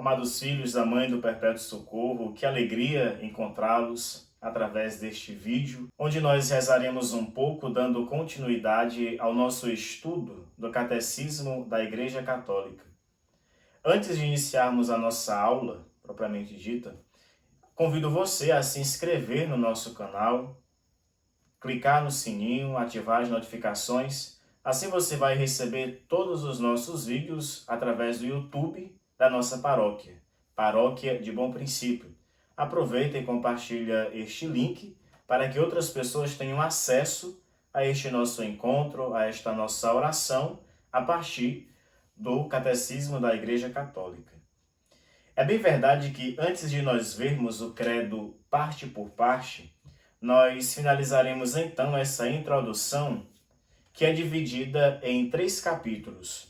Amados filhos da Mãe do Perpétuo Socorro, que alegria encontrá-los através deste vídeo, onde nós rezaremos um pouco dando continuidade ao nosso estudo do Catecismo da Igreja Católica. Antes de iniciarmos a nossa aula, propriamente dita, convido você a se inscrever no nosso canal, clicar no sininho, ativar as notificações, assim você vai receber todos os nossos vídeos através do YouTube da nossa paróquia, Paróquia de Bom Princípio. Aproveita e compartilha este link para que outras pessoas tenham acesso a este nosso encontro, a esta nossa oração, a partir do Catecismo da Igreja Católica. É bem verdade que antes de nós vermos o credo parte por parte, nós finalizaremos então essa introdução que é dividida em 3 capítulos.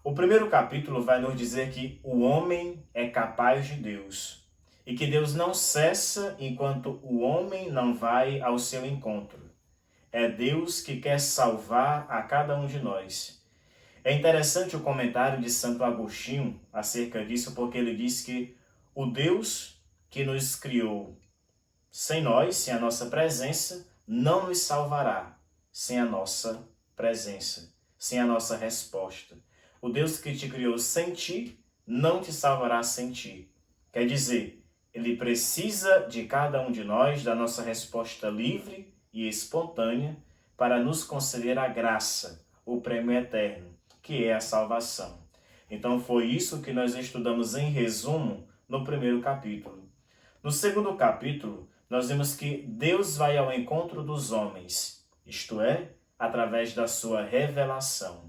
O primeiro capítulo vai nos dizer que o homem é capaz de Deus e que Deus não cessa enquanto o homem não vai ao seu encontro. É Deus que quer salvar a cada um de nós. É interessante o comentário de Santo Agostinho acerca disso, porque ele diz que o Deus que nos criou sem nós, sem a nossa presença, não nos salvará sem a nossa presença, sem a nossa resposta. O Deus que te criou sem ti, não te salvará sem ti. Quer dizer, Ele precisa de cada um de nós, da nossa resposta livre e espontânea, para nos conceder a graça, o prêmio eterno, que é a salvação. Então foi isso que nós estudamos em resumo no primeiro capítulo. No segundo capítulo, nós vemos que Deus vai ao encontro dos homens, isto é, através da sua revelação.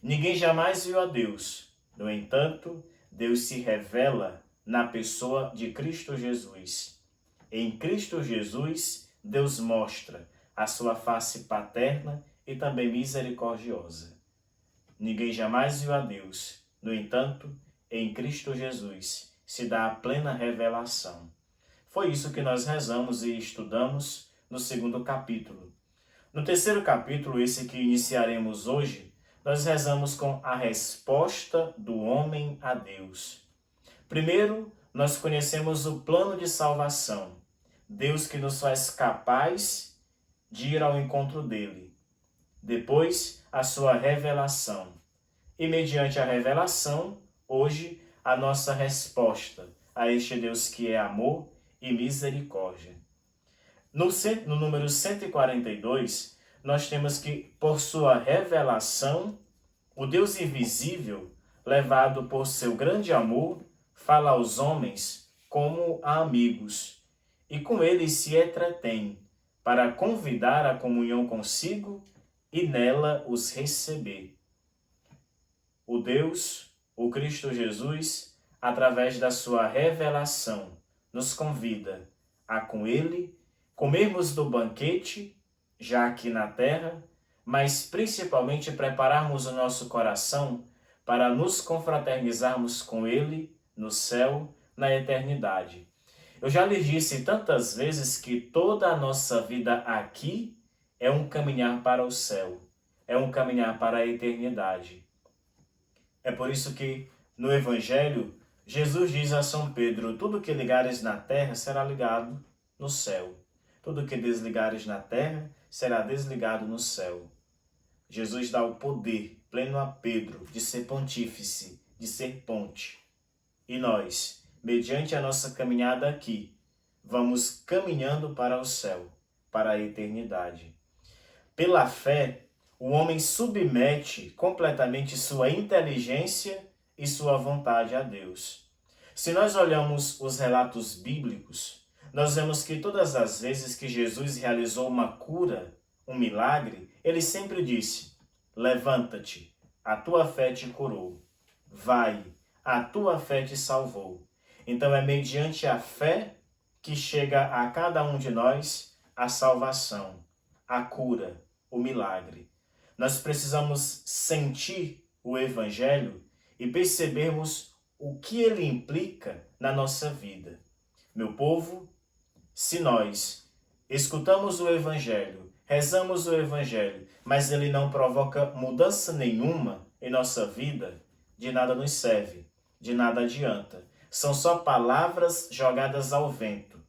Ninguém jamais viu a Deus. No entanto, Deus se revela na pessoa de Cristo Jesus. Em Cristo Jesus, Deus mostra a sua face paterna e também misericordiosa. Ninguém jamais viu a Deus. No entanto, em Cristo Jesus se dá a plena revelação. Foi isso que nós rezamos e estudamos no segundo capítulo. No terceiro capítulo, esse que iniciaremos hoje, nós rezamos com a resposta do homem a Deus. Primeiro, nós conhecemos o plano de salvação. Deus que nos faz capaz de ir ao encontro dele. Depois, a sua revelação. E mediante a revelação, hoje, a nossa resposta a este Deus que é amor e misericórdia. No número 142, nós temos que, por sua revelação, o Deus invisível, levado por seu grande amor, fala aos homens como a amigos, e com eles se entretém, para convidar a comunhão consigo e nela os receber. O Deus, o Cristo Jesus, através da sua revelação, nos convida a com ele comermos do banquete, já aqui na terra, mas principalmente prepararmos o nosso coração para nos confraternizarmos com ele no céu, na eternidade. Eu já lhes disse tantas vezes que toda a nossa vida aqui é um caminhar para o céu, é um caminhar para a eternidade. É por isso que no Evangelho, Jesus diz a São Pedro: tudo que ligares na terra será ligado no céu. Tudo que desligares na terra será desligado no céu. Jesus dá o poder pleno a Pedro de ser pontífice, de ser ponte. E nós, mediante a nossa caminhada aqui, vamos caminhando para o céu, para a eternidade. Pela fé, o homem submete completamente sua inteligência e sua vontade a Deus. Se nós olhamos os relatos bíblicos, nós vemos que todas as vezes que Jesus realizou uma cura, um milagre, ele sempre disse: levanta-te, a tua fé te curou. Vai, a tua fé te salvou. Então é mediante a fé que chega a cada um de nós a salvação, a cura, o milagre. Nós precisamos sentir o Evangelho e percebermos o que ele implica na nossa vida. Meu povo, se nós escutamos o Evangelho, rezamos o Evangelho, mas ele não provoca mudança nenhuma em nossa vida, de nada nos serve. de nada adianta. São só palavras jogadas ao vento.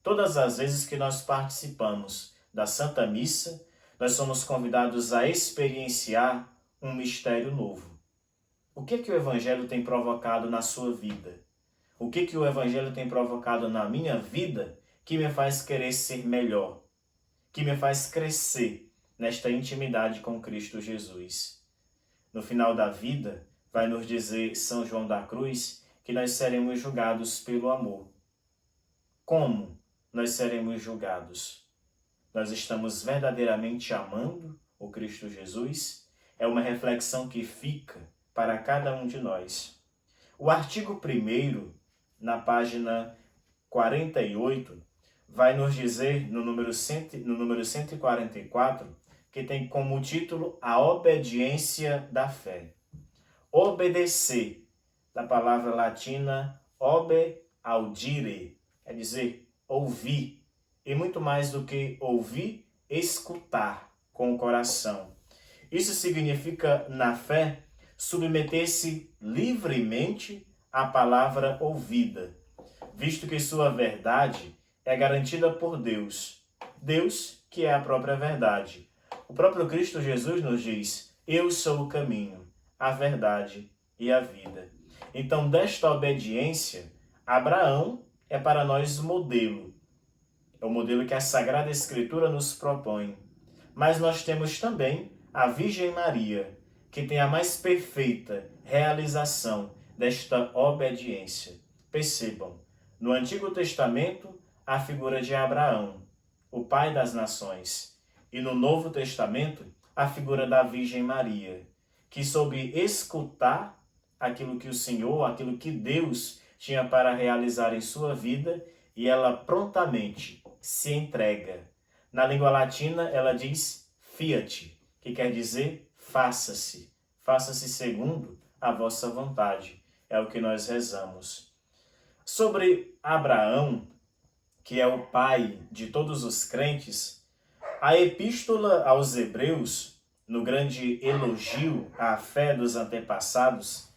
Todas as vezes que nós participamos da Santa Missa, nós somos convidados a experienciar um mistério novo. O que o Evangelho tem provocado na sua vida? O que o Evangelho tem provocado na minha vida que me faz querer ser melhor? Que me faz crescer nesta intimidade com Cristo Jesus? No final da vida, vai nos dizer São João da Cruz que nós seremos julgados pelo amor. Como nós seremos julgados? Nós estamos verdadeiramente amando o Cristo Jesus? É uma reflexão que fica para cada um de nós. O artigo 1º, na página 48, vai nos dizer, no número 144, que tem como título a obediência da fé. Obedecer, da palavra latina obe audire, quer dizer ouvir, e muito mais do que ouvir, escutar com o coração. Isso significa, na fé, submeter-se livremente à palavra ouvida, visto que sua verdade é garantida por Deus. Deus, que é a própria verdade. O próprio Cristo Jesus nos diz: eu sou o caminho, a verdade e a vida. Então, desta obediência, Abraão é para nós modelo. É o modelo que a Sagrada Escritura nos propõe. Mas nós temos também a Virgem Maria, que tem a mais perfeita realização desta obediência. Percebam, no Antigo Testamento, a figura de Abraão, o pai das nações, e no Novo Testamento, a figura da Virgem Maria, que soube escutar aquilo que o Senhor, aquilo que Deus tinha para realizar em sua vida, e ela prontamente se entrega. Na língua latina, ela diz fiat, que quer dizer faça-se. Faça-se segundo a vossa vontade. É o que nós rezamos. Sobre Abraão, que é o pai de todos os crentes, a Epístola aos Hebreus, no grande elogio à fé dos antepassados,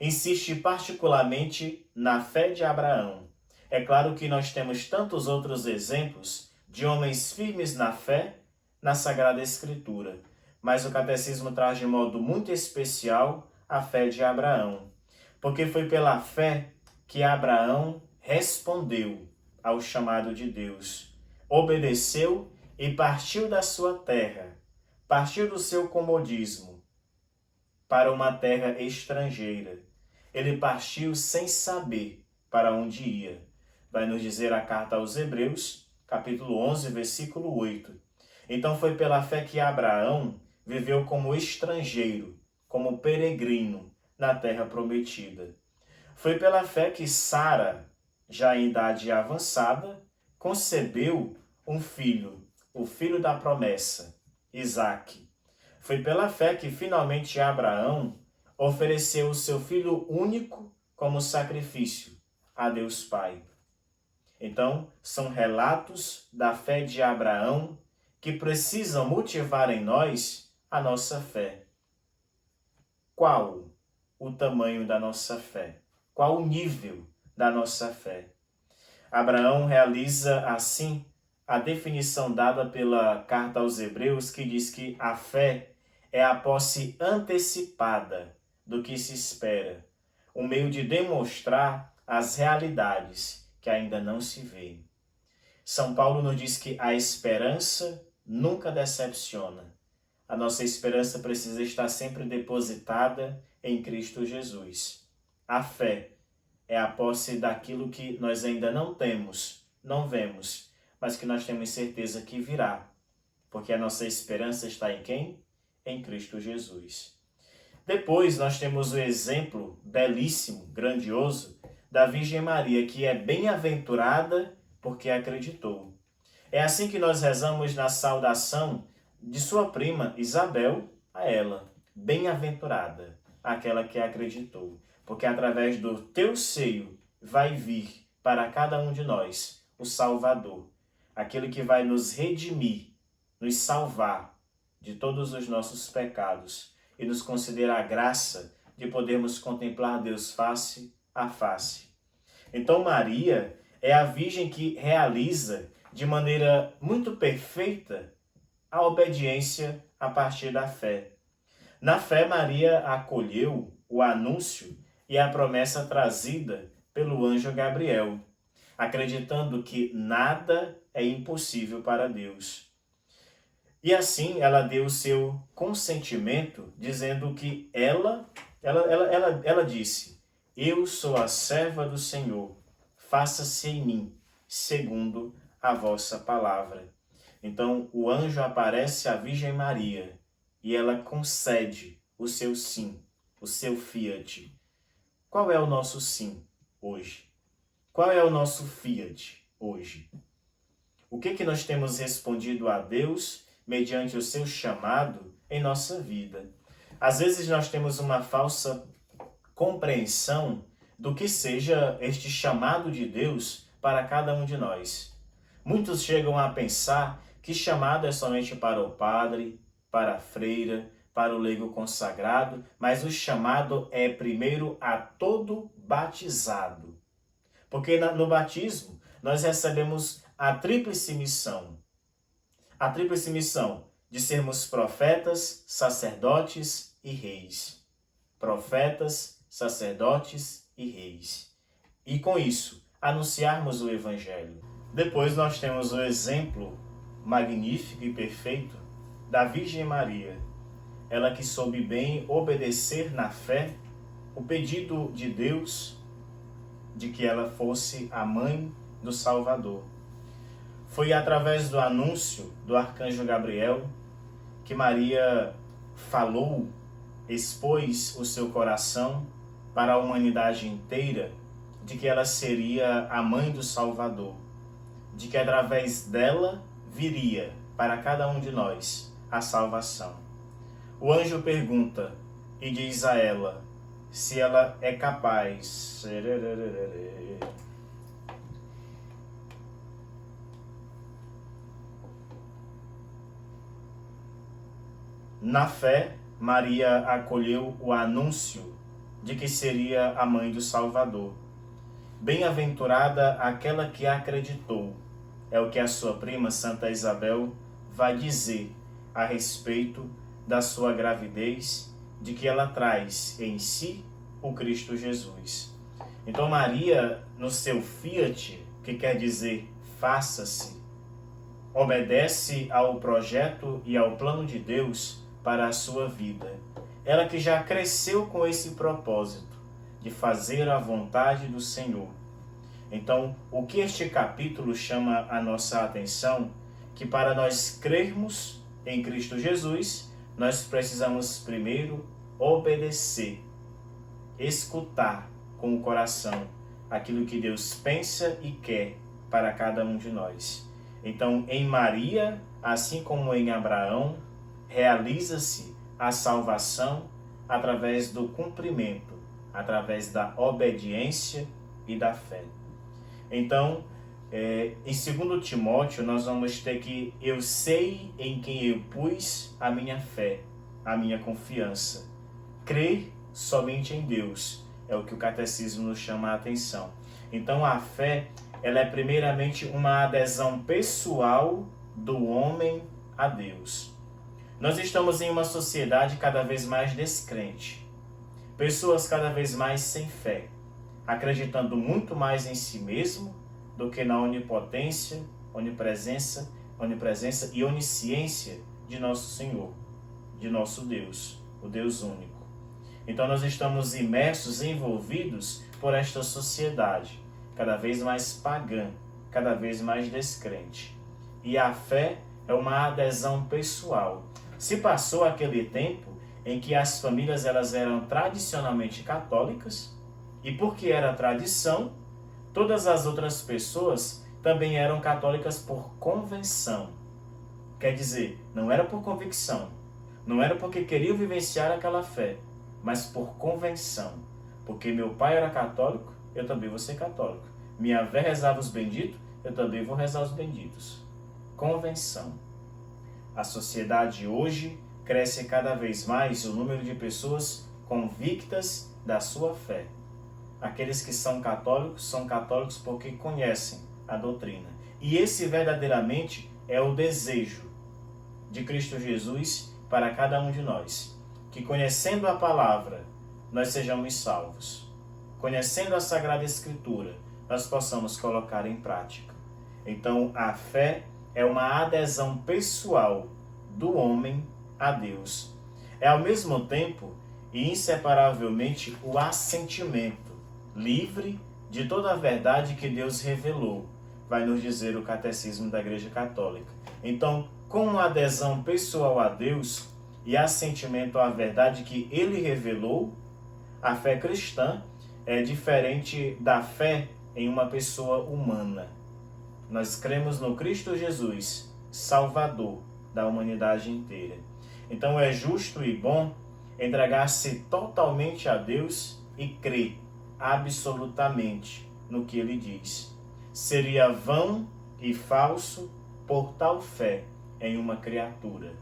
insiste particularmente na fé de Abraão. É claro que nós temos tantos outros exemplos de homens firmes na fé na Sagrada Escritura, mas o Catecismo traz de modo muito especial a fé de Abraão, porque foi pela fé que Abraão respondeu ao chamado de Deus, obedeceu e partiu da sua terra, partiu do seu comodismo para uma terra estrangeira. Ele partiu sem saber para onde ia. Vai nos dizer a carta aos Hebreus, capítulo 11, versículo 8. Então foi pela fé que Abraão viveu como estrangeiro, como peregrino na terra prometida. Foi pela fé que Sara, já em idade avançada, concebeu um filho, o filho da promessa, Isaque. Foi pela fé que finalmente Abraão ofereceu o seu filho único como sacrifício a Deus Pai. Então, são relatos da fé de Abraão que precisam motivar em nós a nossa fé. Qual o tamanho da nossa fé? Qual o nível da nossa fé? Abraão realiza, assim, a definição dada pela carta aos Hebreus, que diz que a fé é a posse antecipada do que se espera, um meio de demonstrar as realidades que ainda não se veem. São Paulo nos diz que a esperança nunca decepciona. A nossa esperança precisa estar sempre depositada em Cristo Jesus. A fé é a posse daquilo que nós ainda não temos, não vemos, mas que nós temos certeza que virá, porque a nossa esperança está em quem? Em Cristo Jesus. Depois nós temos o exemplo belíssimo, grandioso, da Virgem Maria, que é bem-aventurada porque acreditou. É assim que nós rezamos na saudação de sua prima Isabel a ela, bem-aventurada, aquela que acreditou, porque através do teu seio vai vir para cada um de nós o Salvador, aquele que vai nos redimir, nos salvar de todos os nossos pecados e nos conceder a graça de podermos contemplar Deus face a face. Então Maria é a Virgem que realiza de maneira muito perfeita a obediência a partir da fé. Na fé, Maria acolheu o anúncio e a promessa trazida pelo anjo Gabriel, acreditando que nada é impossível para Deus. E assim ela deu o seu consentimento, dizendo que ela disse: eu sou a serva do Senhor, faça-se em mim, segundo a vossa palavra. Então o anjo aparece à Virgem Maria e ela concede o seu sim, o seu fiat. Qual é o nosso sim hoje? Qual é o nosso fiat hoje? O que nós temos respondido a Deus mediante o seu chamado em nossa vida? Às vezes nós temos uma falsa compreensão do que seja este chamado de Deus para cada um de nós. Muitos chegam a pensar que chamado é somente para o padre, para a freira, para o leigo consagrado, mas o chamado é primeiro a todo batizado. Porque no batismo nós recebemos a tríplice missão. A tríplice missão de sermos profetas, sacerdotes e reis. Profetas, sacerdotes e reis. E com isso, anunciarmos o Evangelho. Depois nós temos o exemplo magnífico e perfeito da Virgem Maria. Ela que soube bem obedecer na fé o pedido de Deus de que ela fosse a mãe do Salvador. Foi através do anúncio do arcanjo Gabriel que Maria falou, expôs o seu coração para a humanidade inteira de que ela seria a mãe do Salvador, de que através dela viria para cada um de nós a salvação. O anjo pergunta e diz a ela se ela é capaz. Na fé, Maria acolheu o anúncio de que seria a mãe do Salvador. Bem-aventurada aquela que acreditou, é o que a sua prima Santa Isabel vai dizer a respeito da sua gravidez, de que ela traz em si o Cristo Jesus. Então Maria, no seu fiat, que quer dizer faça-se, obedece ao projeto e ao plano de Deus para a sua vida. Ela que já cresceu com esse propósito de fazer a vontade do Senhor. Então, o que este capítulo chama a nossa atenção, que para nós crermos em Cristo Jesus, nós precisamos primeiro obedecer, escutar com o coração aquilo que Deus pensa e quer para cada um de nós. Então, em Maria, assim como em Abraão, realiza-se a salvação através do cumprimento, através da obediência e da fé. Então, em 2 Timóteo, nós vamos ter que eu sei em quem eu pus a minha fé, a minha confiança. Crer somente em Deus é o que o catecismo nos chama a atenção. Então, a fé, ela é primeiramente uma adesão pessoal do homem a Deus. Nós estamos em uma sociedade cada vez mais descrente. Pessoas cada vez mais sem fé, acreditando muito mais em si mesmo do que na onipotência, onipresença e onisciência de nosso Senhor, de nosso Deus, o Deus único. Então nós estamos imersos, envolvidos por esta sociedade, cada vez mais pagã, cada vez mais descrente. E a fé é uma adesão pessoal. Se passou aquele tempo em que as famílias elas eram tradicionalmente católicas, e porque era tradição, todas as outras pessoas também eram católicas por convenção. Quer dizer, não era por convicção, não era porque queriam vivenciar aquela fé, mas por convenção. Porque meu pai era católico, eu também vou ser católico. Minha avó rezava os benditos, eu também vou rezar os benditos. Convenção. A sociedade hoje cresce cada vez mais o número de pessoas convictas da sua fé. Aqueles que são católicos porque conhecem a doutrina. E esse verdadeiramente é o desejo de Cristo Jesus para cada um de nós. Que conhecendo a palavra, nós sejamos salvos. Conhecendo a Sagrada Escritura, nós possamos colocar em prática. Então, a fé é uma adesão pessoal do homem a Deus. É ao mesmo tempo e inseparavelmente o assentimento livre de toda a verdade que Deus revelou, vai nos dizer o Catecismo da Igreja Católica. Então, com uma adesão pessoal a Deus e assentimento à verdade que Ele revelou, a fé cristã é diferente da fé em uma pessoa humana. Nós cremos no Cristo Jesus, Salvador da humanidade inteira. Então é justo e bom entregar-se totalmente a Deus e crer absolutamente no que Ele diz. Seria vão e falso por tal fé em uma criatura,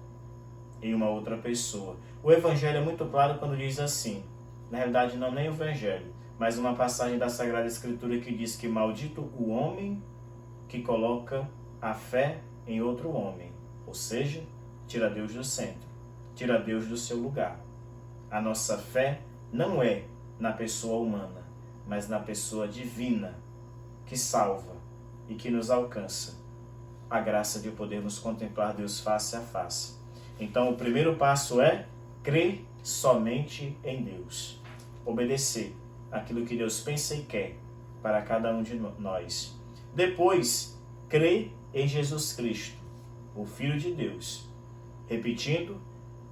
em uma outra pessoa. O Evangelho é muito claro quando diz assim, na realidade não nem o Evangelho, mas uma passagem da Sagrada Escritura que diz que maldito o homem que coloca a fé em outro homem, ou seja, tira Deus do centro, tira Deus do seu lugar. A nossa fé não é na pessoa humana, mas na pessoa divina, que salva e que nos alcança a graça de podermos contemplar Deus face a face. Então, o primeiro passo é crer somente em Deus, obedecer aquilo que Deus pensa e quer para cada um de nós. Depois, crer em Jesus Cristo, o Filho de Deus. Repetindo,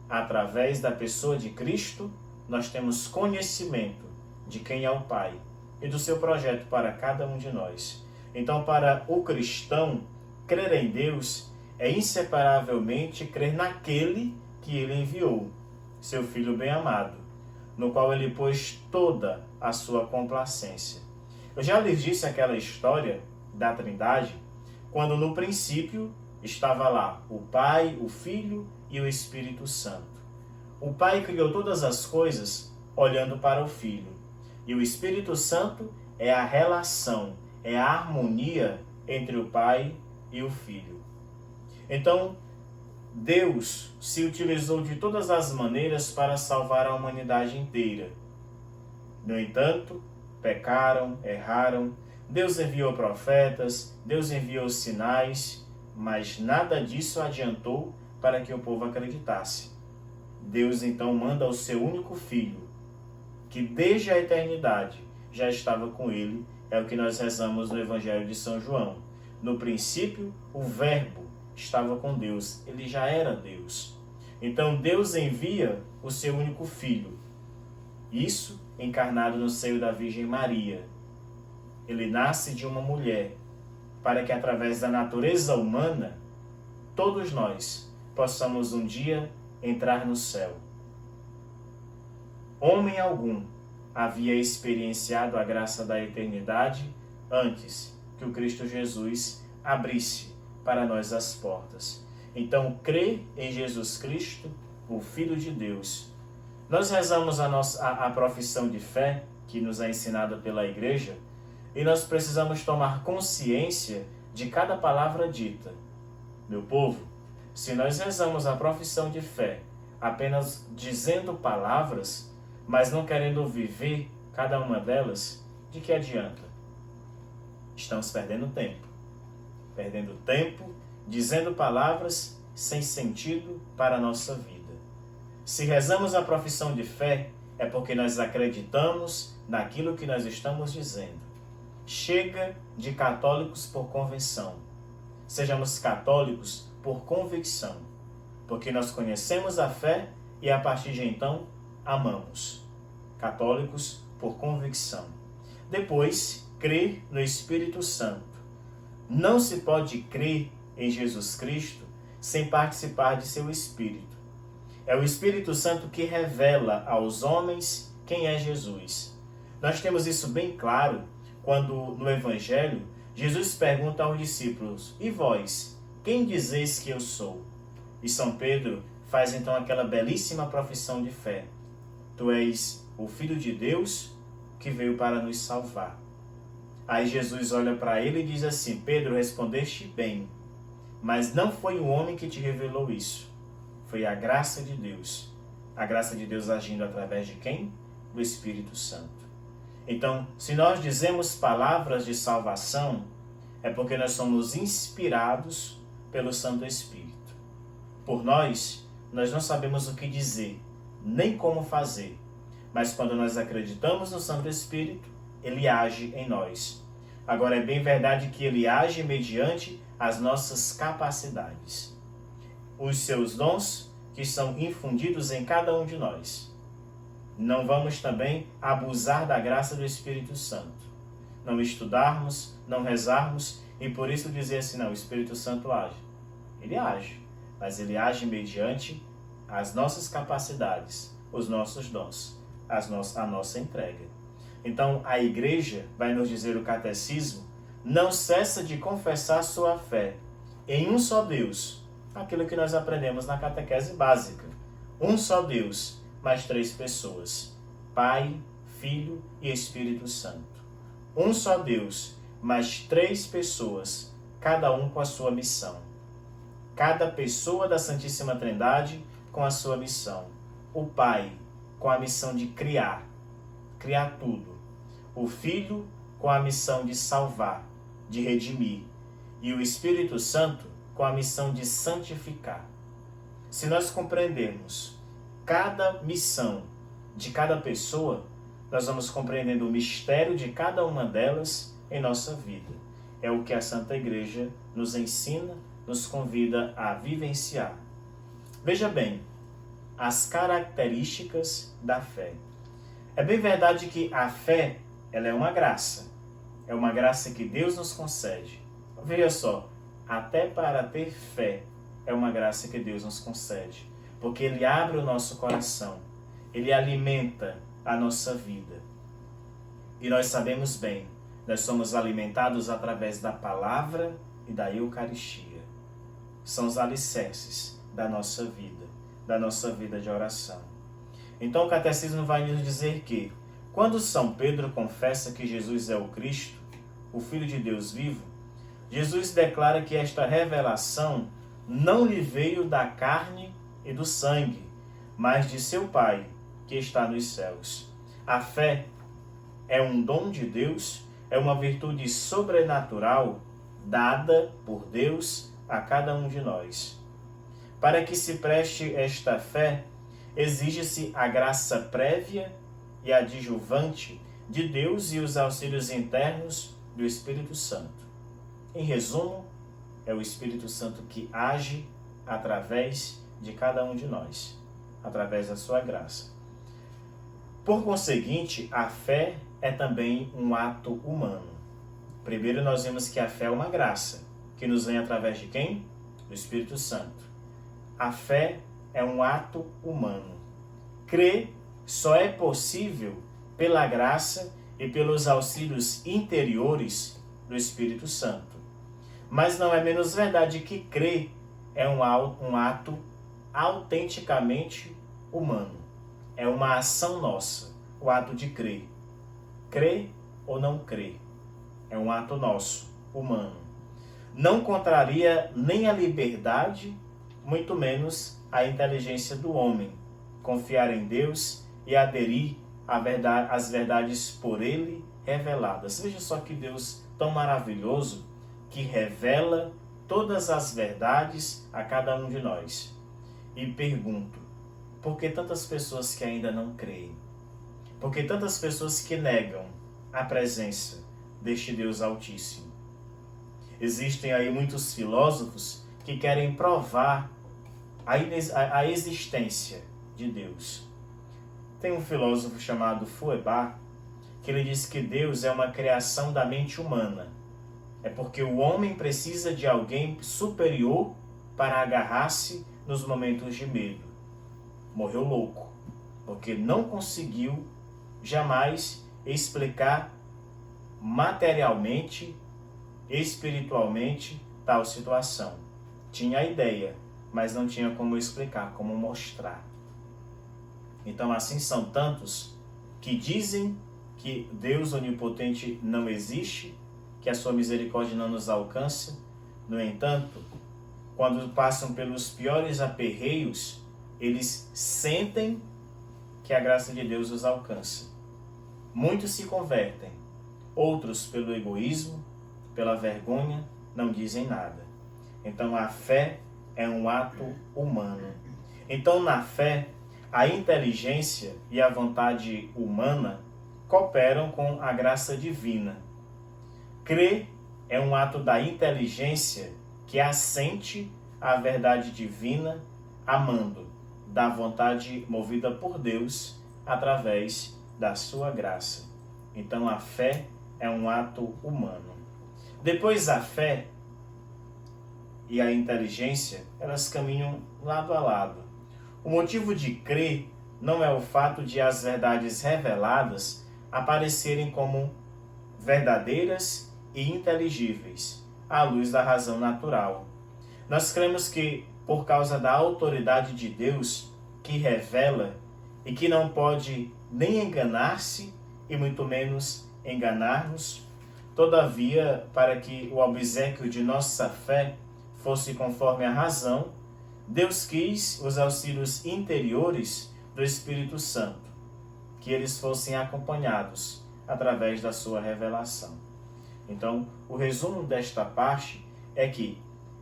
através da pessoa de Cristo, nós temos conhecimento de quem é o Pai e do seu projeto para cada um de nós. Então, para o cristão, crer em Deus é inseparavelmente crer naquele que Ele enviou, seu Filho bem-amado, no qual Ele pôs toda a sua complacência. Eu já lhes disse aquela história da Trindade, quando no princípio estava lá o Pai, o Filho e o Espírito Santo. O Pai criou todas as coisas olhando para o Filho. E o Espírito Santo é a relação, é a harmonia entre o Pai e o Filho. Então, Deus se utilizou de todas as maneiras para salvar a humanidade inteira. No entanto, pecaram, erraram, Deus enviou profetas, Deus enviou sinais, mas nada disso adiantou para que o povo acreditasse. Deus então manda o seu único Filho, que desde a eternidade já estava com ele, é o que nós rezamos no Evangelho de São João. No princípio, o Verbo estava com Deus, ele já era Deus. Então Deus envia o seu único Filho, isso encarnado no seio da Virgem Maria. Ele nasce de uma mulher, para que através da natureza humana, todos nós possamos um dia entrar no céu. Homem algum havia experienciado a graça da eternidade antes que o Cristo Jesus abrisse para nós as portas. Então, crer em Jesus Cristo, o Filho de Deus. Nós rezamos a profissão de fé, que nos é ensinada pela Igreja, e nós precisamos tomar consciência de cada palavra dita. Meu povo, se nós rezamos a profissão de fé apenas dizendo palavras, mas não querendo viver cada uma delas, de que adianta? Estamos perdendo tempo. Perdendo tempo, dizendo palavras sem sentido para a nossa vida. Se rezamos a profissão de fé, é porque nós acreditamos naquilo que nós estamos dizendo. Chega de católicos por convenção. Sejamos católicos por convicção, porque nós conhecemos a fé e a partir de então amamos. Católicos por convicção. Depois, crer no Espírito Santo. Não se pode crer em Jesus Cristo sem participar de seu Espírito. É o Espírito Santo que revela aos homens quem é Jesus. Nós temos isso bem claro quando no Evangelho Jesus pergunta aos discípulos: e vós, quem dizeis que eu sou? E São Pedro faz então aquela belíssima profissão de fé. tu és o Filho de Deus que veio para nos salvar. Aí Jesus olha para ele e diz assim: Pedro, respondeste bem, mas não foi o homem que te revelou isso, foi a graça de Deus. A graça de Deus agindo através de quem? Do Espírito Santo. Então, se nós dizemos palavras de salvação, é porque nós somos inspirados pelo Santo Espírito. Por nós não sabemos o que dizer, nem como fazer. Mas quando nós acreditamos no Santo Espírito, ele age em nós. Agora, é bem verdade que ele age mediante as nossas capacidades. Os seus dons que são infundidos em cada um de nós. Não vamos também abusar da graça do Espírito Santo. Não estudarmos, não rezarmos e por isso dizer assim, não, o Espírito Santo age. Ele age, mas ele age mediante as nossas capacidades, os nossos dons, a nossa entrega. Então, a igreja, vai nos dizer o catecismo, não cessa de confessar sua fé em um só Deus, aquilo que nós aprendemos na catequese básica. Um só Deus, mas 3 pessoas, Pai, Filho e Espírito Santo. Um só Deus, mas 3 pessoas, cada um com a sua missão. Cada pessoa da Santíssima Trindade com a sua missão. O Pai com a missão de criar tudo. O Filho com a missão de salvar, de redimir. E o Espírito Santo com a missão de santificar. Se nós compreendermos cada missão de cada pessoa, nós vamos compreendendo o mistério de cada uma delas em nossa vida. É o que a Santa Igreja nos ensina, nos convida a vivenciar. Veja bem, as características da fé. É bem verdade que a fé, ela é uma graça. É uma graça que Deus nos concede. Veja só, até para ter fé, é uma graça que Deus nos concede. Porque Ele abre o nosso coração. Ele alimenta a nossa vida. E nós sabemos bem, nós somos alimentados através da palavra e da Eucaristia. São os alicerces da nossa vida de oração. Então o Catecismo vai nos dizer que, quando São Pedro confessa que Jesus é o Cristo, o Filho de Deus vivo, Jesus declara que esta revelação não lhe veio da carne e do sangue, mas de seu Pai, que está nos céus. A fé é um dom de Deus, é uma virtude sobrenatural dada por Deus a cada um de nós. Para que se preste esta fé, exige-se a graça prévia e adjuvante de Deus e os auxílios internos do Espírito Santo. Em resumo, é o Espírito Santo que age através de cada um de nós, através da sua graça. Por conseguinte, a fé é também um ato humano. Primeiro nós vimos que a fé é uma graça, que nos vem através de quem? Do Espírito Santo. A fé é um ato humano. Crer só é possível pela graça e pelos auxílios interiores do Espírito Santo. Mas não é menos verdade que crer é um ato autenticamente humano. É uma ação nossa, o ato de crer. Crer ou não crer. É um ato nosso, humano. Não contraria nem a liberdade, muito menos a inteligência do homem. Confiar em Deus e aderir às verdades por Ele reveladas. Veja só que Deus tão maravilhoso que revela todas as verdades a cada um de nós. E pergunto, por que tantas pessoas que ainda não creem? Por que tantas pessoas que negam a presença deste Deus Altíssimo? Existem aí muitos filósofos que querem provar a existência de Deus. Tem um filósofo chamado Feuerbach que ele diz que Deus é uma criação da mente humana. É porque o homem precisa de alguém superior para agarrar-se nos momentos de medo. Morreu louco, porque não conseguiu jamais explicar materialmente, espiritualmente, tal situação. Tinha a ideia, mas não tinha como explicar, como mostrar. Então, assim são tantos que dizem que Deus onipotente não existe, que a sua misericórdia não nos alcança. No entanto, quando passam pelos piores aperreios, eles sentem que a graça de Deus os alcança. Muitos se convertem, outros pelo egoísmo, pela vergonha, não dizem nada. Então a fé é um ato humano. Então na fé, a inteligência e a vontade humana cooperam com a graça divina. Crer é um ato da inteligência que assente à verdade divina, amando, da vontade movida por Deus através da sua graça. Então a fé é um ato humano. Depois a fé e a inteligência, elas caminham lado a lado. O motivo de crer não é o fato de as verdades reveladas aparecerem como verdadeiras e inteligíveis, à luz da razão natural. Nós cremos que, por causa da autoridade de Deus, que revela e que não pode nem enganar-se e muito menos enganar-nos, todavia, para que o obséquio de nossa fé fosse conforme a razão, Deus quis os auxílios interiores do Espírito Santo, que eles fossem acompanhados através da sua revelação. Então, o resumo desta parte é que,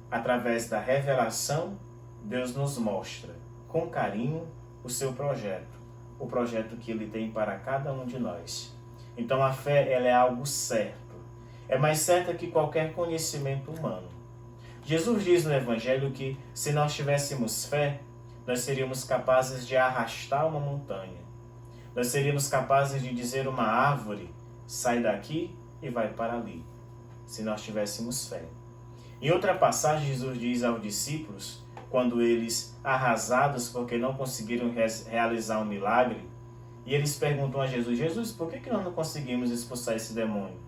através da revelação, Deus nos mostra com carinho o seu projeto, o projeto que Ele tem para cada um de nós. Então a fé, ela é algo certo, é mais certa que qualquer conhecimento humano. Jesus diz no Evangelho que, se nós tivéssemos fé, nós seríamos capazes de arrastar uma montanha. Nós seríamos capazes de dizer uma árvore, sai daqui e vai para ali, se nós tivéssemos fé. Em outra passagem, Jesus diz aos discípulos, quando eles, arrasados porque não conseguiram realizar um milagre, e eles perguntam a Jesus, Jesus, por que nós não conseguimos expulsar esse demônio?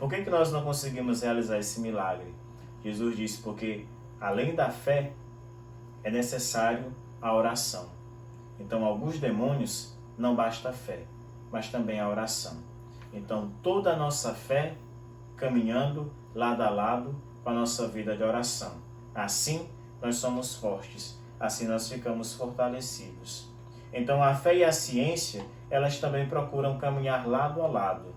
Por que nós não conseguimos realizar esse milagre? Jesus diz, porque além da fé, é necessário a oração. Então, alguns demônios não basta a fé, mas também a oração. Então, toda a nossa fé caminhando lado a lado com a nossa vida de oração. Assim, nós somos fortes. Assim, nós ficamos fortalecidos. Então, a fé e a ciência, elas também procuram caminhar lado a lado.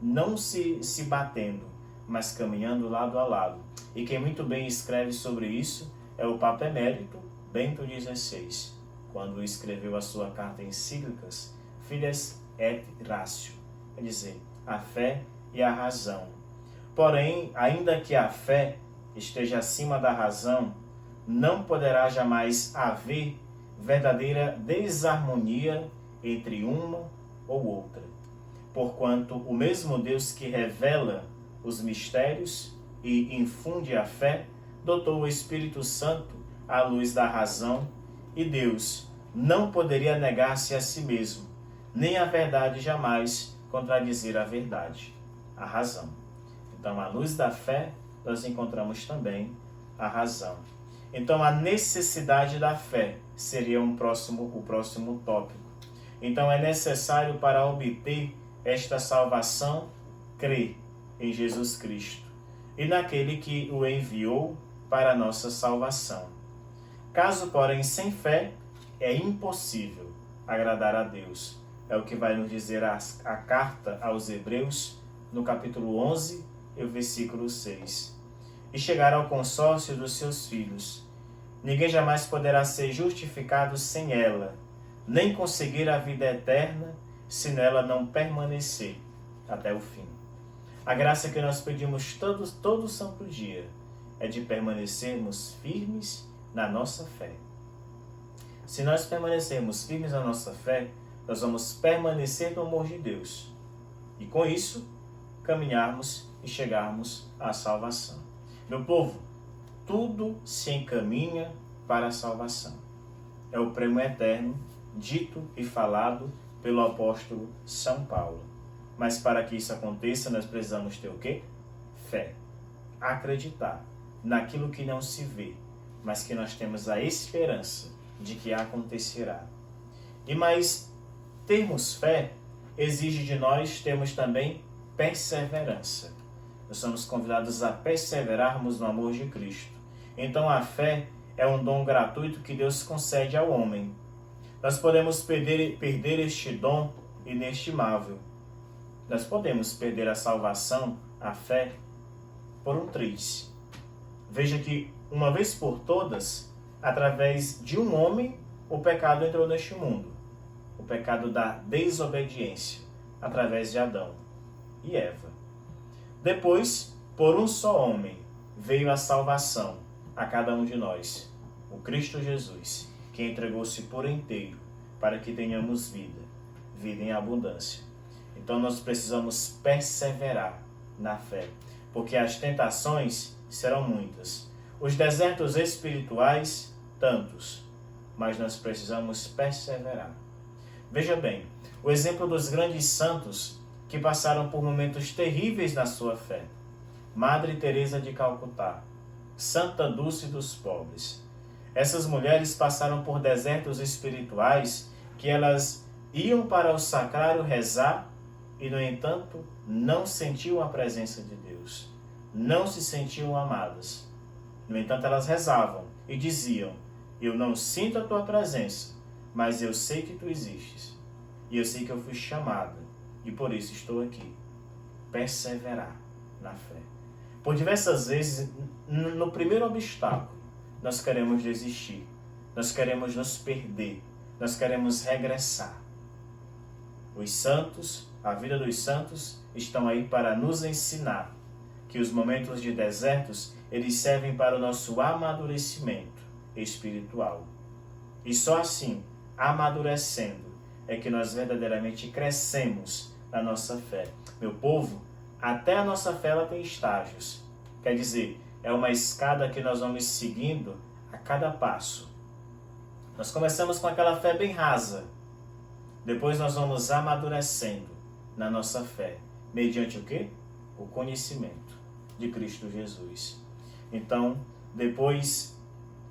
Não se batendo, mas caminhando lado a lado. E quem muito bem escreve sobre isso é o Papa Emérito Bento XVI, quando escreveu a sua carta encíclicas Fides et Ratio, quer dizer, a fé e a razão. Porém, ainda que a fé esteja acima da razão, não poderá jamais haver verdadeira desarmonia entre uma ou outra, porquanto o mesmo Deus que revela os mistérios e infunde a fé, dotou o Espírito Santo à luz da razão, e Deus não poderia negar-se a si mesmo, nem a verdade jamais contradizer a verdade, a razão. Então, à luz da fé, nós encontramos também a razão. Então, a necessidade da fé seria o próximo tópico. Então, é necessário, para obter esta salvação, crer em Jesus Cristo e naquele que o enviou para a nossa salvação. Caso, porém, sem fé, é impossível agradar a Deus. É o que vai nos dizer a carta aos Hebreus, no capítulo 11, e o versículo 6. E chegar ao consórcio dos seus filhos. Ninguém jamais poderá ser justificado sem ela, nem conseguir a vida eterna, se nela não permanecer até o fim. A graça que nós pedimos todo santo dia é de permanecermos firmes na nossa fé. Se nós permanecermos firmes na nossa fé, nós vamos permanecer no amor de Deus. E com isso, caminharmos e chegarmos à salvação. Meu povo, tudo se encaminha para a salvação. É o prêmio eterno, dito e falado pelo apóstolo São Paulo. Mas para que isso aconteça, nós precisamos ter o quê? Fé. Acreditar naquilo que não se vê, mas que nós temos a esperança de que acontecerá. E mais termos fé exige de nós termos também perseverança. Nós somos convidados a perseverarmos no amor de Cristo. Então a fé é um dom gratuito que Deus concede ao homem. Nós podemos perder este dom inestimável. Nós podemos perder a salvação, a fé, por um triz. Veja que, uma vez por todas, através de um homem, o pecado entrou neste mundo. O pecado da desobediência, através de Adão e Eva. Depois, por um só homem, veio a salvação a cada um de nós, o Cristo Jesus, que entregou-se por inteiro para que tenhamos vida, vida em abundância. Então nós precisamos perseverar na fé, porque as tentações serão muitas. Os desertos espirituais, tantos, mas nós precisamos perseverar. Veja bem, o exemplo dos grandes santos que passaram por momentos terríveis na sua fé. Madre Teresa de Calcutá, Santa Dulce dos Pobres. Essas mulheres passaram por desertos espirituais que elas iam para o sacrário rezar e, no entanto, não sentiam a presença de Deus. Não se sentiam amadas. No entanto, elas rezavam e diziam: eu não sinto a tua presença, mas eu sei que tu existes. E eu sei que eu fui chamada e por isso estou aqui. Perseverar na fé. Por diversas vezes, no primeiro obstáculo, nós queremos desistir. Nós queremos nos perder. Nós queremos regressar. Os santos, a vida dos santos, estão aí para nos ensinar que os momentos de desertos, eles servem para o nosso amadurecimento espiritual. E só assim, amadurecendo, é que nós verdadeiramente crescemos na nossa fé. Meu povo, até a nossa fé ela tem estágios. Quer dizer, é uma escada que nós vamos seguindo a cada passo. Nós começamos com aquela fé bem rasa. Depois nós vamos amadurecendo na nossa fé. Mediante o quê? O conhecimento de Cristo Jesus. Então, depois,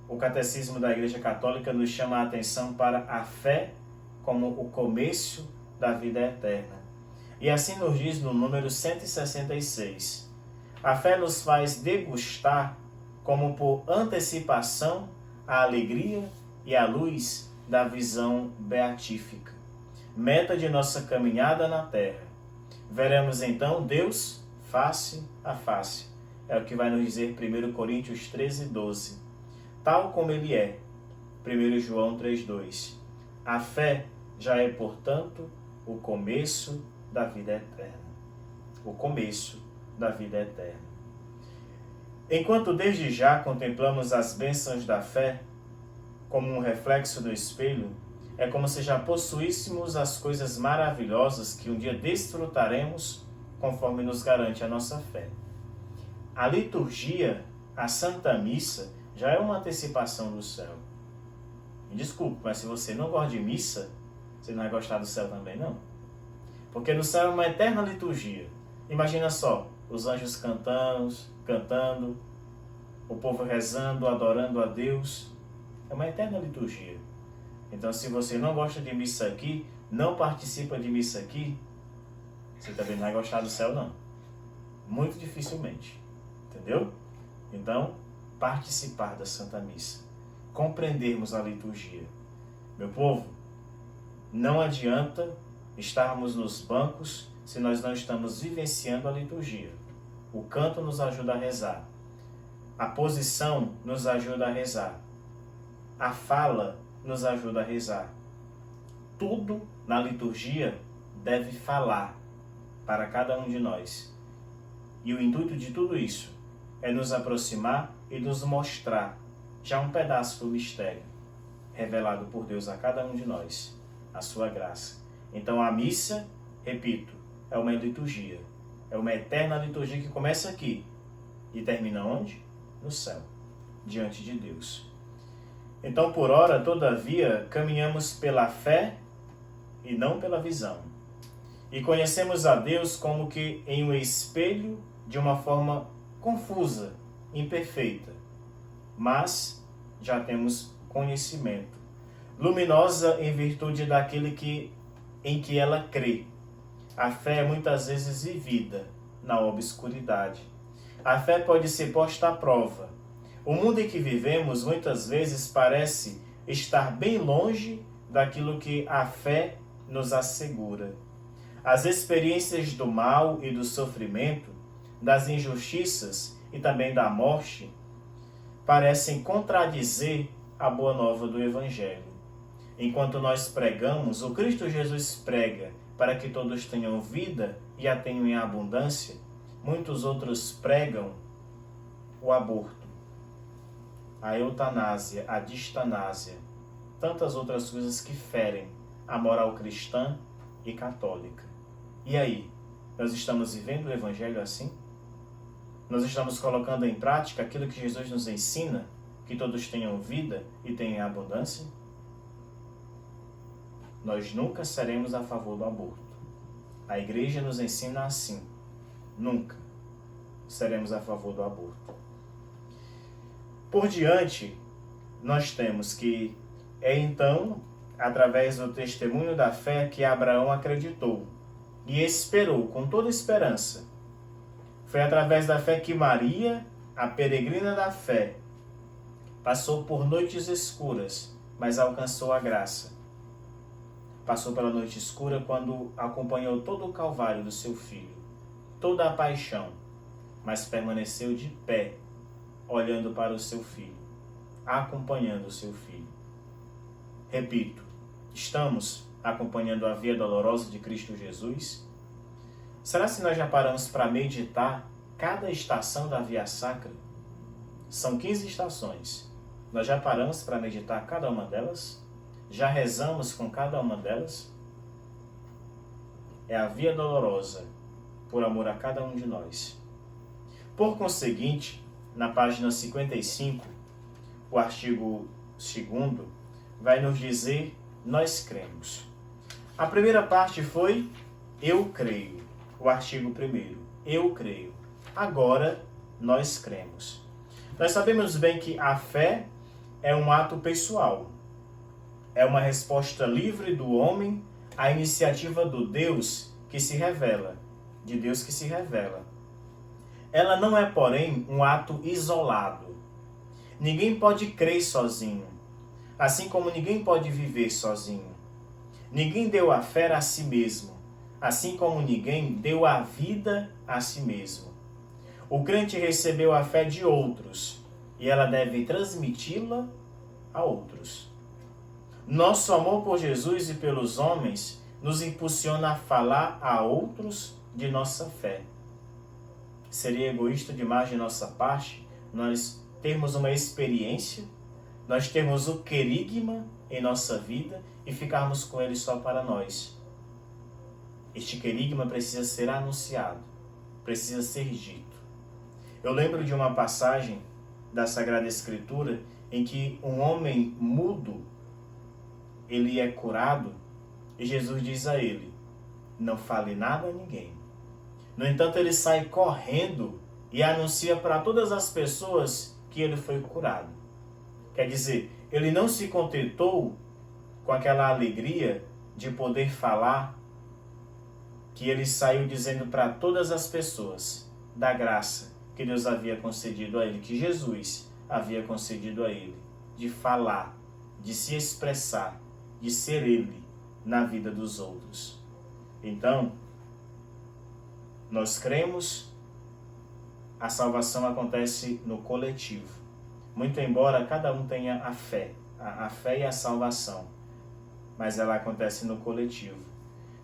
o Catecismo da Igreja Católica nos chama a atenção para a fé como o começo da vida eterna. E assim nos diz no número 166. A fé nos faz degustar, como por antecipação, a alegria e a luz da visão beatífica. Meta de nossa caminhada na terra. Veremos então Deus face a face. É o que vai nos dizer 1 Coríntios 13, 12. Tal como Ele é. 1 João 3, 2. A fé já é, portanto, o começo da vida eterna. O começo da vida eterna. Enquanto desde já contemplamos as bênçãos da fé como um reflexo do espelho, é como se já possuíssemos as coisas maravilhosas que um dia desfrutaremos conforme nos garante a nossa fé. A liturgia, a Santa Missa, já é uma antecipação do céu. Me desculpe, mas se você não gosta de missa, você não vai gostar do céu também, não. Porque no céu é uma eterna liturgia. Imagina só, os anjos cantando, o povo rezando, adorando a Deus. É uma eterna liturgia. Então, se você não gosta de missa aqui, não participa de missa aqui, você também não vai gostar do céu, não. Muito dificilmente. Entendeu? Então, participar da Santa Missa. Compreendermos a liturgia. Meu povo, não adianta estarmos nos bancos se nós não estamos vivenciando a liturgia. O canto nos ajuda a rezar. A posição nos ajuda a rezar. A fala nos ajuda a rezar. Tudo na liturgia deve falar para cada um de nós. E o intuito de tudo isso é nos aproximar e nos mostrar já um pedaço do mistério revelado por Deus a cada um de nós, a sua graça. Então a missa, repito, é uma liturgia. É uma eterna liturgia que começa aqui e termina onde? No céu, diante de Deus. Então, por ora, todavia, caminhamos pela fé e não pela visão. E conhecemos a Deus como que em um espelho de uma forma confusa, imperfeita. Mas já temos conhecimento. Luminosa em virtude daquele que em que ela crê. A fé é muitas vezes vivida na obscuridade. A fé pode ser posta à prova. O mundo em que vivemos muitas vezes parece estar bem longe daquilo que a fé nos assegura. As experiências do mal e do sofrimento, das injustiças e também da morte, parecem contradizer a boa nova do Evangelho. Enquanto nós pregamos, o Cristo Jesus prega para que todos tenham vida e a tenham em abundância, muitos outros pregam o aborto, a eutanásia, a distanásia, tantas outras coisas que ferem a moral cristã e católica. E aí, nós estamos vivendo o Evangelho assim? Nós estamos colocando em prática aquilo que Jesus nos ensina, que todos tenham vida e tenham abundância? Nós nunca seremos a favor do aborto. A Igreja nos ensina assim. Nunca seremos a favor do aborto. Por diante, nós temos que então, através do testemunho da fé, que Abraão acreditou e esperou com toda esperança. Foi através da fé que Maria, a peregrina da fé, passou por noites escuras, mas alcançou a graça. Passou pela noite escura quando acompanhou todo o calvário do seu filho, toda a paixão, mas permaneceu de pé, olhando para o seu filho, acompanhando o seu filho. Repito, estamos acompanhando a via dolorosa de Cristo Jesus? Será que nós já paramos para meditar cada estação da via sacra? São 15 estações. Nós já paramos para meditar cada uma delas? Já rezamos com cada uma delas? É a via dolorosa, por amor a cada um de nós. Por conseguinte, na página 55, o artigo 2º vai nos dizer: nós cremos. A primeira parte foi eu creio. O artigo 1º, eu creio. Agora, nós cremos. Nós sabemos bem que a fé é um ato pessoal. É uma resposta livre do homem à iniciativa do Deus que se revela, de Deus que se revela. Ela não é, porém, um ato isolado. Ninguém pode crer sozinho, assim como ninguém pode viver sozinho. Ninguém deu a fé a si mesmo, assim como ninguém deu a vida a si mesmo. O crente recebeu a fé de outros e ela deve transmiti-la a outros. Nosso amor por Jesus e pelos homens nos impulsiona a falar a outros de nossa fé. Seria egoísta demais de nossa parte nós termos uma experiência, nós termos o querigma em nossa vida e ficarmos com ele só para nós. Este querigma precisa ser anunciado, precisa ser dito. Eu lembro de uma passagem da Sagrada Escritura em que um homem mudo, ele é curado e Jesus diz a ele: não fale nada a ninguém. No entanto, ele sai correndo e anuncia para todas as pessoas que ele foi curado. Quer dizer, ele não se contentou com aquela alegria de poder falar, que ele saiu dizendo para todas as pessoas da graça que Deus havia concedido a ele, que Jesus havia concedido a ele, de falar, de se expressar, de ser ele na vida dos outros. Então, nós cremos, a salvação acontece no coletivo. Muito embora cada um tenha a fé e a salvação, mas ela acontece no coletivo.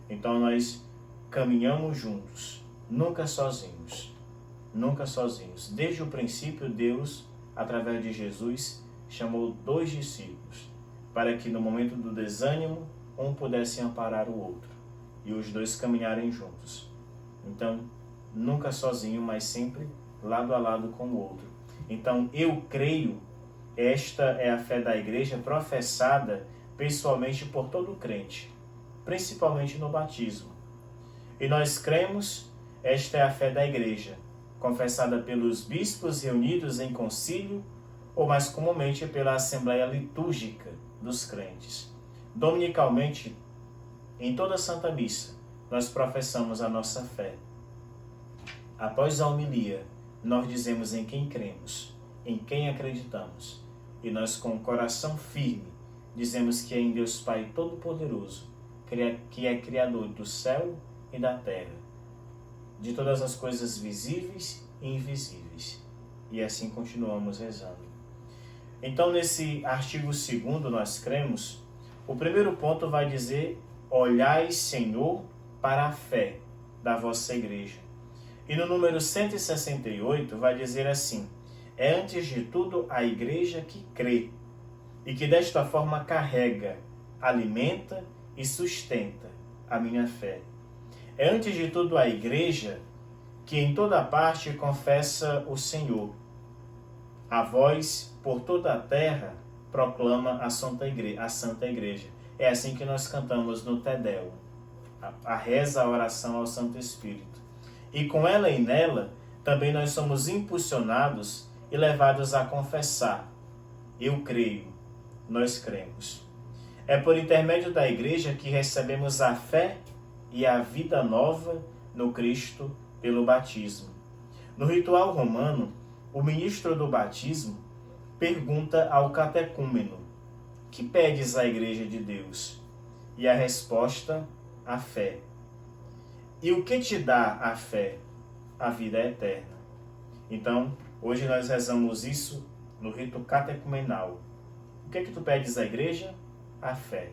Então nós caminhamos juntos, nunca sozinhos. Nunca sozinhos. Desde o princípio, Deus, através de Jesus, chamou 2 discípulos, para que no momento do desânimo, um pudesse amparar o outro, e os 2 caminharem juntos. Então, nunca sozinho, mas sempre lado a lado com o outro. Então, eu creio, esta é a fé da Igreja professada pessoalmente por todo crente, principalmente no batismo. E nós cremos, esta é a fé da Igreja, confessada pelos bispos reunidos em concílio, ou mais comumente pela Assembleia Litúrgica dos crentes. Dominicalmente, Em toda a Santa Missa, nós professamos a nossa fé. Após a homilia, nós dizemos em quem cremos, em quem acreditamos. E nós, com o coração firme, dizemos que é em Deus Pai Todo-Poderoso, que é Criador do céu e da terra, de todas as coisas visíveis e invisíveis. E assim continuamos rezando. Então, nesse artigo 2º, nós cremos, o primeiro ponto vai dizer: olhai, Senhor, para a fé da vossa igreja. E no número 168 vai dizer assim: é antes de tudo a igreja que crê, e que desta forma carrega, alimenta e sustenta a minha fé. É antes de tudo a igreja que em toda parte confessa o Senhor. A voz por toda a terra proclama a Santa Igreja. É assim que nós cantamos no Te Deum, a reza, a oração ao Santo Espírito. E com ela e nela, também nós somos impulsionados e levados a confessar: eu creio, nós cremos. É por intermédio da Igreja que recebemos a fé e a vida nova no Cristo pelo batismo. No ritual romano, o ministro do batismo pergunta ao catecúmeno: que pedes à Igreja de Deus? E a resposta: a fé. E o que te dá a fé? A vida eterna. Então, hoje nós rezamos isso no rito catecumenal. O que tu pedes à Igreja? A fé.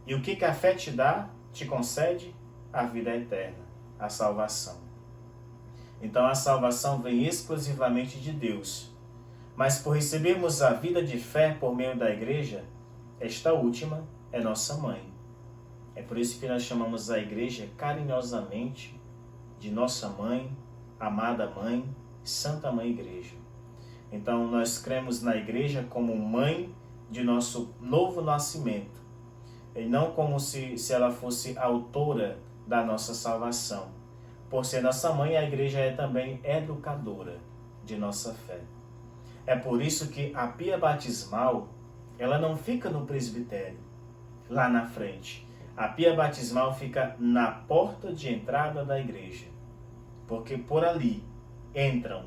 E o que a fé te dá, te concede? A vida eterna, a salvação. Então a salvação vem exclusivamente de Deus. Mas por recebermos a vida de fé por meio da Igreja, esta última é nossa mãe. É por isso que nós chamamos a Igreja carinhosamente de nossa mãe, amada mãe, Santa Mãe Igreja. Então nós cremos na Igreja como mãe de nosso novo nascimento, e não como se ela fosse autora da nossa salvação. Por ser nossa mãe, a Igreja é também educadora de nossa fé. É por isso que a pia batismal, ela não fica no presbitério, lá na frente. A pia batismal fica na porta de entrada da igreja, porque por ali entram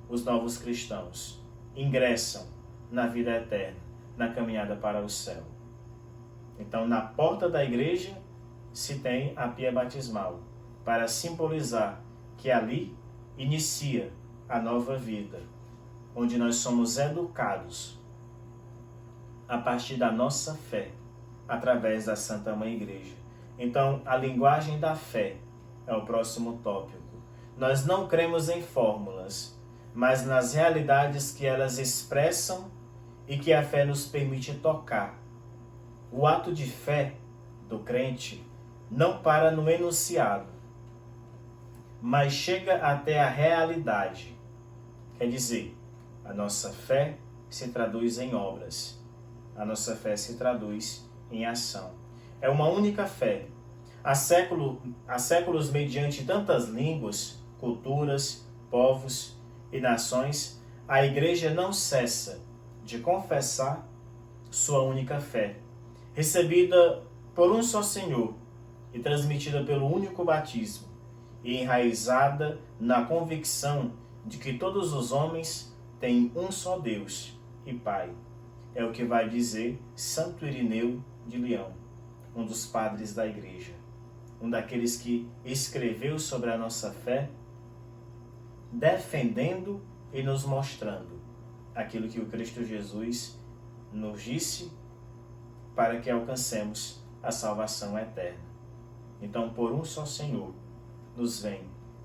os novos cristãos, ingressam na vida eterna, na caminhada para o céu. Então, na porta da igreja se tem a pia batismal, para simbolizar que ali inicia a nova vida, onde nós somos educados a partir da nossa fé, através da Santa Mãe Igreja. Então, a linguagem da fé é o próximo tópico. Nós não cremos em fórmulas, mas nas realidades que elas expressam e que a fé nos permite tocar. O ato de fé do crente não para no enunciado, mas chega até a realidade. Quer dizer, a nossa fé se traduz em obras. A nossa fé se traduz em ação. É uma única fé. Há séculos, mediante tantas línguas, culturas, povos e nações, a Igreja não cessa de confessar sua única fé, recebida por um só Senhor e transmitida pelo único batismo, e enraizada na convicção de que todos os homens têm um só Deus e Pai. É o que vai dizer Santo Irineu de Leão, um dos padres da Igreja, um daqueles que escreveu sobre a nossa fé, defendendo e nos mostrando aquilo que o Cristo Jesus nos disse para que alcancemos a salvação eterna. Então, por um só Senhor nos vem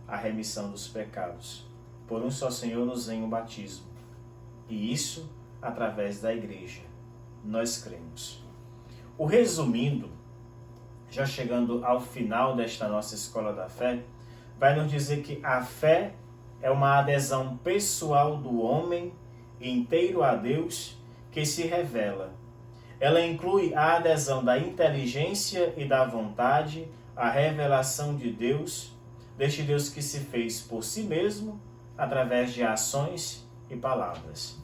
a remissão dos pecados. Por um só Senhor nos vem o batismo. E isso através da Igreja. Nós cremos. O resumindo, já chegando ao final desta nossa Escola da Fé, vai nos dizer que a fé é uma adesão pessoal do homem inteiro a Deus que se revela. Ela inclui a adesão da inteligência e da vontade à revelação de Deus, deste Deus que se fez por si mesmo através de ações e palavras.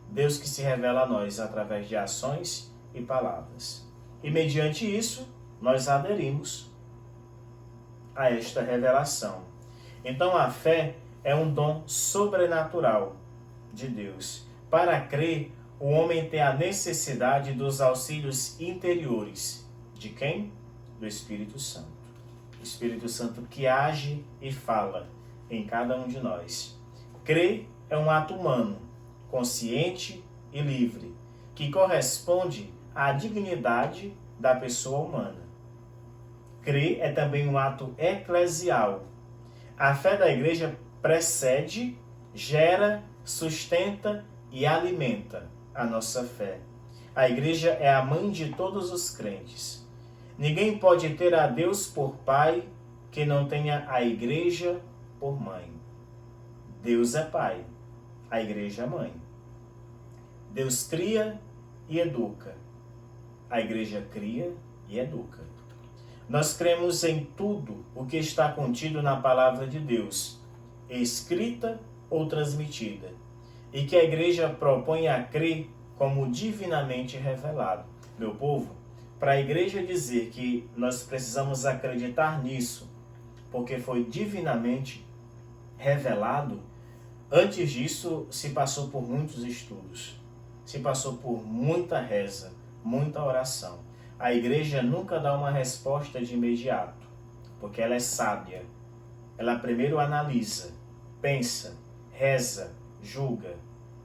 Deus que se revela a nós através de ações e palavras. E mediante isso, nós aderimos a esta revelação. Então a fé é um dom sobrenatural de Deus. Para crer, o homem tem a necessidade dos auxílios interiores. De quem? Do Espírito Santo. O Espírito Santo que age e fala em cada um de nós. Crer é um ato humano, consciente e livre, que corresponde à dignidade da pessoa humana. Crer é também um ato eclesial. A fé da igreja precede, gera, sustenta e alimenta a nossa fé. A igreja é a mãe de todos os crentes. Ninguém pode ter a Deus por pai que não tenha a igreja por mãe. Deus é pai, a igreja é mãe. Deus cria e educa. A igreja cria e educa. Nós cremos em tudo o que está contido na palavra de Deus, escrita ou transmitida, e que a igreja propõe a crer como divinamente revelado. Meu povo, para a igreja dizer que nós precisamos acreditar nisso, porque foi divinamente revelado, antes disso se passou por muitos estudos, se passou por muita reza, muita oração. A igreja nunca dá uma resposta de imediato, porque ela é sábia. Ela primeiro analisa, pensa, reza, julga.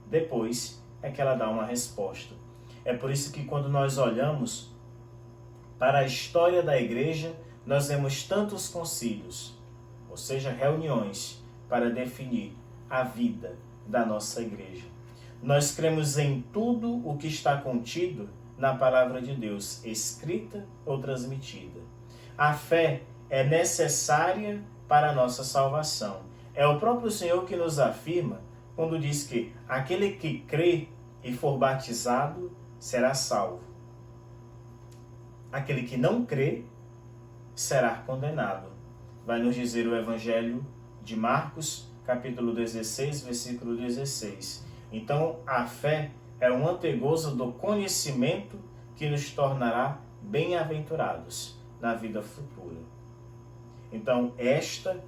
Depois é que ela dá uma resposta. É por isso que quando nós olhamos para a história da igreja, nós vemos tantos concílios, ou seja, reuniões para definir a vida da nossa igreja. Nós cremos em tudo o que está contido na palavra de Deus, escrita ou transmitida. A fé é necessária para a nossa salvação. É o próprio Senhor que nos afirma quando diz que aquele que crê e for batizado será salvo. Aquele que não crê será condenado. Vai nos dizer o Evangelho de Marcos, capítulo 16, versículo 16. Então, a fé é um antegozo do conhecimento que nos tornará bem-aventurados na vida futura. Então, esta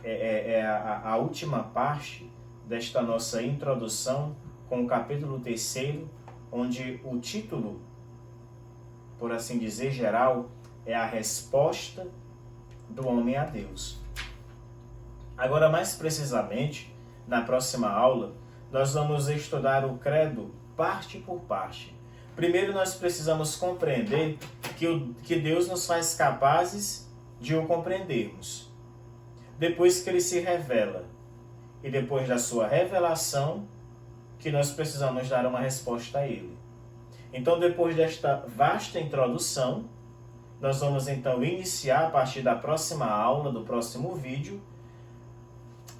é a última parte desta nossa introdução com o capítulo 3, onde o título, por assim dizer, geral, é a resposta do homem a Deus. Agora, mais precisamente, na próxima aula, nós vamos estudar o credo parte por parte. Primeiro, nós precisamos compreender que Deus nos faz capazes de o compreendermos. Depois que ele se revela, e depois da sua revelação, que nós precisamos dar uma resposta a ele. Então, depois desta vasta introdução, nós vamos então iniciar, a partir da próxima aula, do próximo vídeo,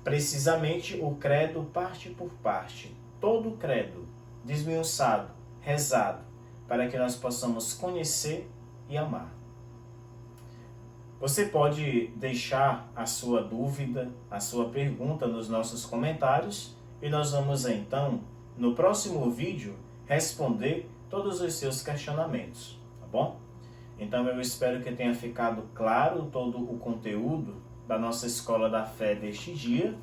precisamente o credo parte por parte. Todo o credo, desmiuçado, rezado, para que nós possamos conhecer e amar. Você pode deixar a sua dúvida, a sua pergunta nos nossos comentários e nós vamos então, no próximo vídeo, responder todos os seus questionamentos, tá bom? Então eu espero que tenha ficado claro todo o conteúdo da nossa Escola da Fé deste dia,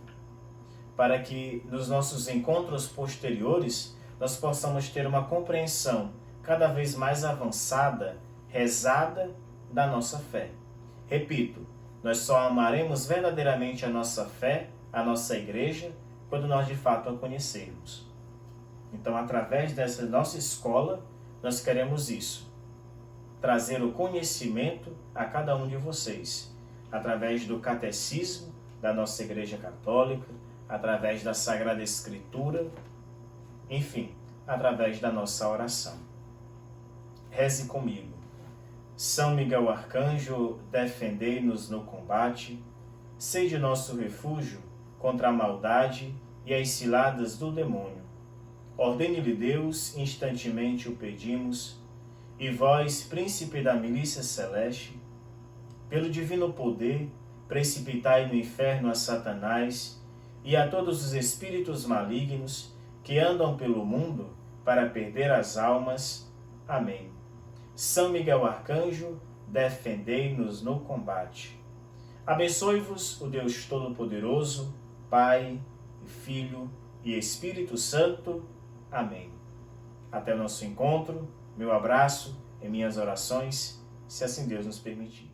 para que nos nossos encontros posteriores nós possamos ter uma compreensão cada vez mais avançada, rezada da nossa fé. Repito, nós só amaremos verdadeiramente a nossa fé, a nossa igreja, quando nós de fato a conhecermos. Então, através dessa nossa escola, nós queremos isso, trazer o conhecimento a cada um de vocês, através do catecismo da nossa Igreja Católica, através da Sagrada Escritura, enfim, através da nossa oração. Reze comigo. São Miguel Arcanjo, defendei-nos no combate, sede nosso refúgio contra a maldade e as ciladas do demônio. Ordene-lhe Deus, instantemente o pedimos, e vós, príncipe da milícia celeste, pelo divino poder, precipitai no inferno a Satanás e a todos os espíritos malignos que andam pelo mundo para perder as almas. Amém. São Miguel Arcanjo, defendei-nos no combate. Abençoe-vos o Deus Todo-Poderoso, Pai, Filho e Espírito Santo. Amém. Até o nosso encontro, meu abraço e minhas orações, se assim Deus nos permitir.